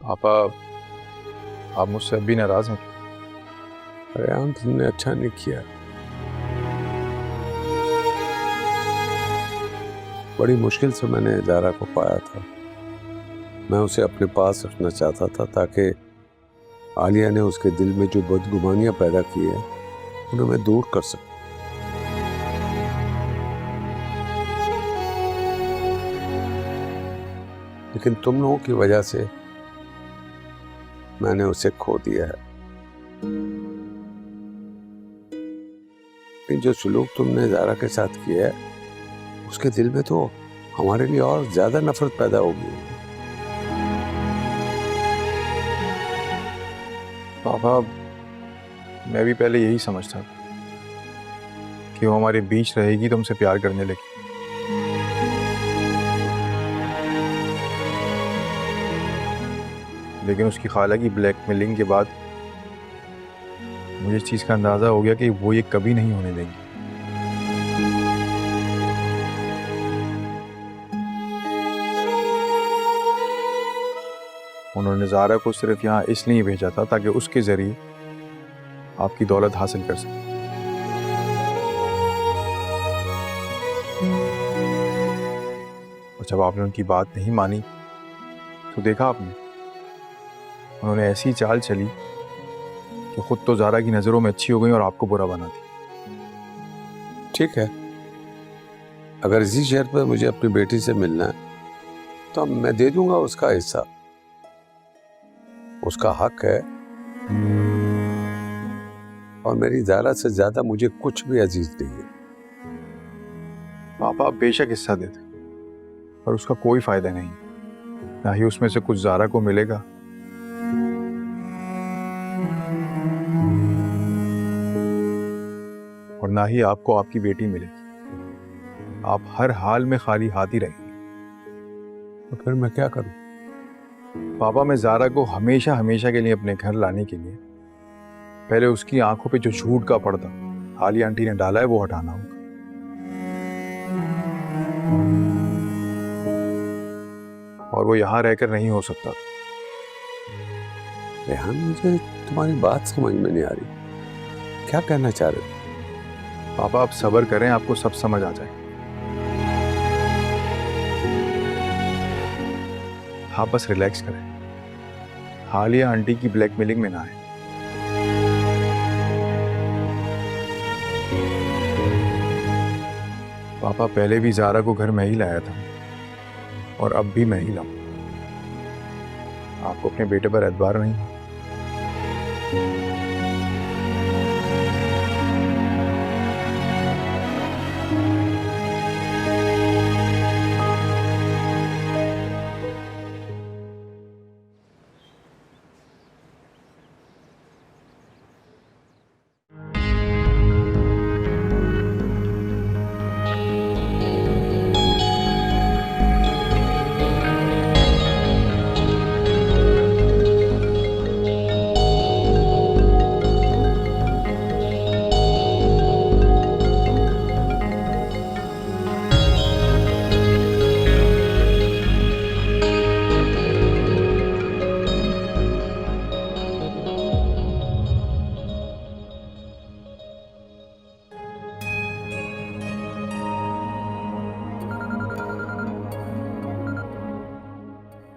पापा, आप मुझसे अब भी नाराज हैं? अरे हम तुमने अच्छा नहीं किया। बड़ी मुश्किल से मैंने ज़ारा को पाया था। मैं उसे अपने पास रखना चाहता था ताकि आलिया ने उसके दिल में जो बदगुमानियां पैदा की है उन्हें मैं दूर कर सकूं। लेकिन तुम लोगों की वजह से मैंने उसे खो दिया है। लेकिन जो सलूक तुमने ज़ारा के साथ किया है उसके दिल में तो हमारे लिए और ज्यादा नफरत पैदा होगी। पापा, मैं भी पहले यही समझता था कि वो हमारे बीच रहेगी तो हमसे प्यार करने लगी। लेकिन उसकी खाला की ब्लैकमेलिंग के बाद मुझे इस चीज़ का अंदाज़ा हो गया कि वो ये कभी नहीं होने देंगी। उन्होंने ज़ारा को सिर्फ यहाँ इसलिए भेजा था ताकि उसके ज़रिए आपकी दौलत हासिल कर सके। और जब आपने उनकी बात नहीं मानी तो देखा आपने, उन्होंने ऐसी चाल चली कि खुद तो ज़ारा की नज़रों में अच्छी हो गई और आपको बुरा बना दी। ठीक है, अगर इसी शर्त पर मुझे अपनी बेटी से मिलना है तो मैं दे दूंगा उसका हिस्सा। उसका हक है और मेरी ज़ारा से ज्यादा मुझे कुछ भी अजीज नहीं है। पापा, आप बेशक हिस्सा देते पर उसका कोई फायदा नहीं, ना ही उसमें से कुछ ज़ारा को मिलेगा और ना ही आपको आपकी बेटी मिलेगी। आप हर हाल में खाली हाथ ही रहेंगे। तो फिर मैं क्या करूं? पापा, मैं ज़ारा को हमेशा हमेशा के लिए अपने घर लाने के लिए पहले उसकी आंखों पे जो झूठ का पर्दा आलिया आंटी ने डाला है वो हटाना होगा। और वो यहाँ रहकर नहीं हो सकता। रेहान, मुझे तुम्हारी बात समझ में नहीं आ रही, क्या कहना चाह रहे हो? पापा, आप सब्र करें, आपको सब समझ आ जाए। आप बस रिलैक्स करें, आलिया आंटी की ब्लैकमेलिंग में ना आए। पापा, पहले भी ज़ारा को घर में ही लाया था और अब भी मैं ही लाऊं। आपको अपने बेटे पर एतबार नहीं है?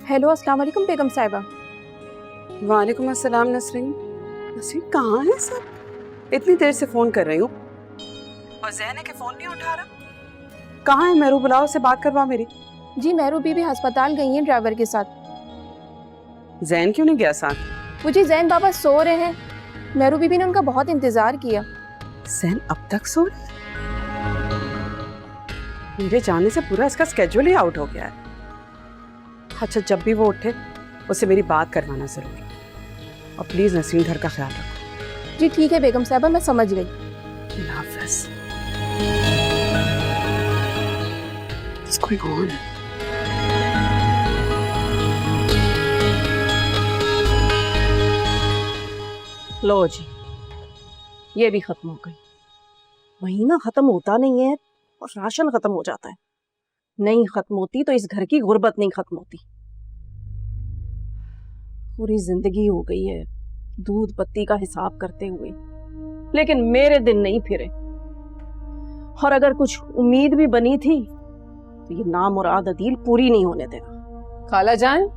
हेलो, अस्सलाम वालेकुम बेगम साहिबा। वालेकुम अस्सलाम नसरीन। नसरीन कहाँ है सब? इतनी देर से फोन कर रही हूँ और ज़ैन है कि फोन नहीं उठा रहा। कहाँ है मेरू? बुलाओ, से बात करवा मेरी। जी, मेहरू बीबी अस्पताल गई हैं ड्राइवर के साथ। ज़ैन क्यों नहीं गया साथ? वो जी जैन बाबा सो रहे हैं, मेहरू बीबी ने उनका बहुत इंतजार किया। ज़ैन अब तक सो रहा? मेरे जाने से पूरा इसका स्केड्यूल ही आउट हो गया है। अच्छा, जब भी वो उठे उससे मेरी बात करवाना जरूर, और प्लीज नसीम घर का ख्याल रखो। जी ठीक है बेगम साहिबा, मैं समझ गई। अल्लाह हाफ़िज़। What's going on? लो जी, ये भी खत्म हो गई। महीना खत्म होता नहीं है और राशन खत्म हो जाता है। नहीं खत्म होती तो इस घर की गुर्बत नहीं खत्म होती। पूरी जिंदगी हो गई है दूध पत्ती का हिसाब करते हुए, लेकिन मेरे दिन नहीं फिरे। और अगर कुछ उम्मीद भी बनी थी तो ये नामुराद अदील पूरी नहीं होने देगा। खाला जान,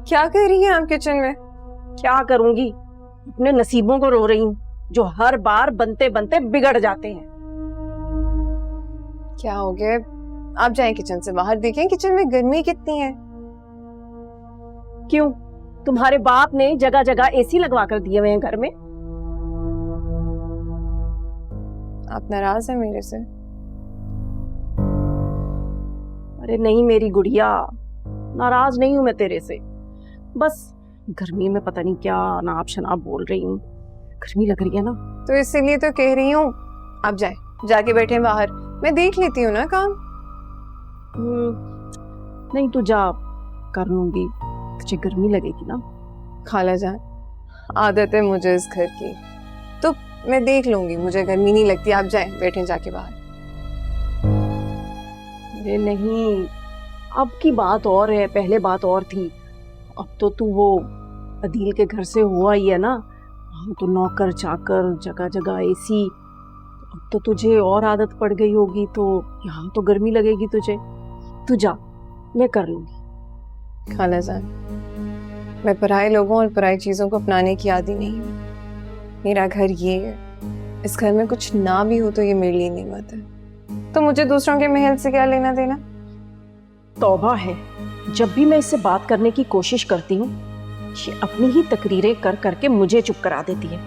क्या कर रही हैं आप किचन में? क्या करूंगी, अपने नसीबों को रो रही हूँ जो हर बार बनते बनते बिगड़ जाते हैं। क्या हो गया? आप जाएं किचन से बाहर, देखें किचन में गर्मी कितनी है। क्यों, तुम्हारे बाप ने जगह जगह एसी लगवा कर दिए हुए हैं घर में? आप नाराज हैं मेरे से? अरे नहीं मेरी गुड़िया, नाराज नहीं हूं मैं तेरे से, बस गर्मी में पता नहीं क्या नाप शनाप बोल रही हूँ, गर्मी लग रही है ना। तो इसीलिए तो कह रही हूँ आप जाएं, जाके बैठे बाहर, मैं देख लेती हूँ ना काम। नहीं तू जा, कर लूंगी, तुझे गर्मी लगेगी ना। खाला जान, आदत है मुझे इस घर की, तो मैं देख लूंगी, मुझे गर्मी नहीं लगती। आप जाएं, बैठे जाके बाहर। अरे नहीं, अब की बात और है, पहले बात और थी। अब तो तू वो अदील के घर से हुआ ही है ना, हम तो नौकर चाकर, जगह जगह एसी। अब तो तुझे और आदत पड़ गई होगी, तो यहाँ तो गर्मी लगेगी तुझे। तू जा, मैं कर लूंगी। खाला जान, मैं पराए लोगों और पराई चीजों को अपनाने की आदी नहीं हूँ। मेरा घर ये है, इस घर में कुछ ना भी हो तो ये मेरे लिए नेमत है, तो मुझे दूसरों के महल से क्या लेना देना। तौबा है, जब भी मैं इससे बात करने की कोशिश करती हूँ ये अपनी ही तकरीरें कर करके मुझे चुप करा देती है।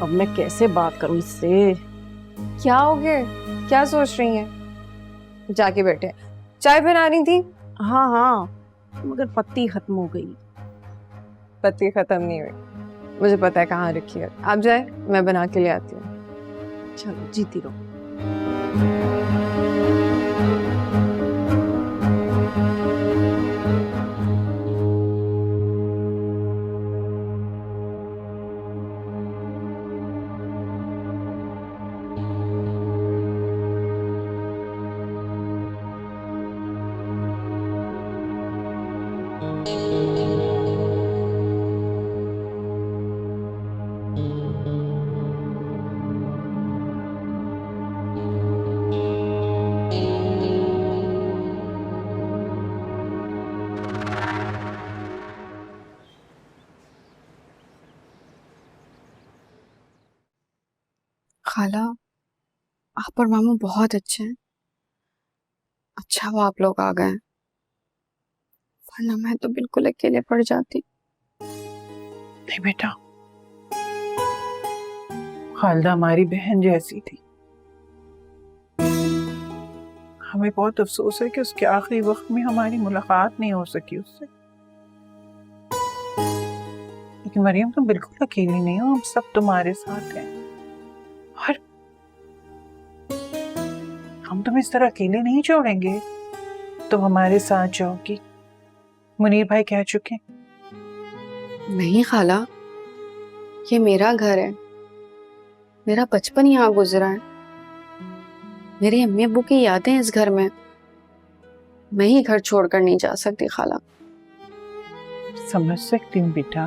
अब मैं कैसे बात करूँ इससे? क्या हो गया, क्या सोच रही हैं? जाके बैठे, चाय बना रही थी? हाँ हाँ, मगर पत्ती खत्म हो गई। पत्ती खत्म नहीं हुई, मुझे पता है कहाँ रखी है। आप जाए, मैं बना के ले आती हूँ। चलो जीती रहो। खाला, आप और मामू बहुत अच्छे हैं। अच्छा वो आप लोग आ गए, वरना मैं तो बिल्कुल अकेले पड़ जाती। नहीं बेटा, खालदा हमारी बहन जैसी थी। हमें बहुत अफसोस है कि उसके आखिरी वक्त में हमारी मुलाकात नहीं हो सकी उससे। लेकिन मरियम, तुम बिल्कुल अकेली नहीं हो, हम सब तुम्हारे साथ हैं और हम तुम्हें इस तरह अकेले नहीं छोड़ेंगे। तुम हमारे साथ जाओगी, मुनीर भाई कह चुके। नहीं खाला, ये मेरा घर है, मेरा बचपन यहाँ गुजरा है, मेरी अम्मी अब्बू की यादें इस घर में, मैं ही घर छोड़कर नहीं जा सकती खाला। समझ सकती हूँ बेटा,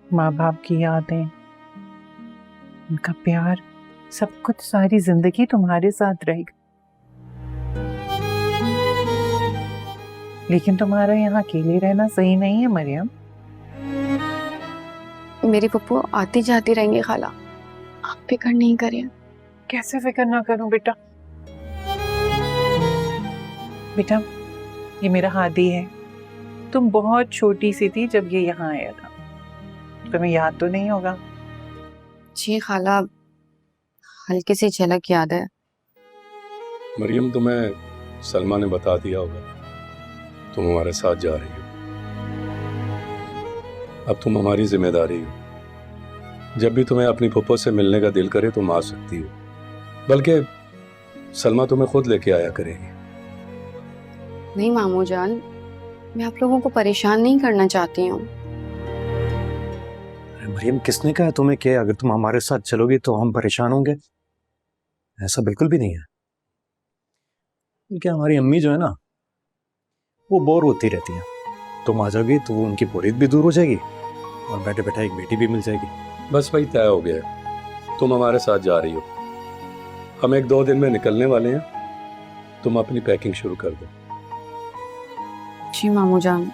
माँ बाप की यादें, उनका प्यार, सब कुछ सारी जिंदगी तुम्हारे साथ रहेगा। लेकिन तुम्हारा यहाँ अकेले रहना सही नहीं है मरियम। मेरी पप्पू आती जाती रहेंगी खाला, आप फिक्र नहीं करिए। कैसे फिक्र ना करूं बेटा? बेटा, ये मेरा हादी है। तुम बहुत छोटी सी थी जब ये यहाँ आया था, तुम्हें याद तो नहीं होगा? जी खाला, हल्की सी झलक याद है। मरियम, तुम्हें सलमा ने बता दिया होगा तुम हमारे साथ जा रही हो। अब तुम हमारी जिम्मेदारी हो। जब भी तुम्हें अपनी फुप्पो से मिलने का दिल करे तुम आ सकती हो, बल्कि सलमा तुम्हें खुद लेके आया करेगी। नहीं मामू जान, मैं आप लोगों को परेशान नहीं करना चाहती हूँ। मरियम, किसने कहा तुम्हें कि अगर तुम हमारे साथ चलोगी तो हम परेशान होंगे? ऐसा बिल्कुल भी नहीं है। क्या हमारी अम्मी जो है ना, वो बोर होती रहती है, तुम आ जाओगी तो उनकी बोरियत भी दूर हो जाएगी और बैठे बैठे एक बेटी भी मिल जाएगी। बस वही तय हो गया है, तुम हमारे साथ जा रही हो। हम 1-2 दिन में निकलने वाले हैं, तुम अपनी पैकिंग शुरू कर दो। जी मामू जान,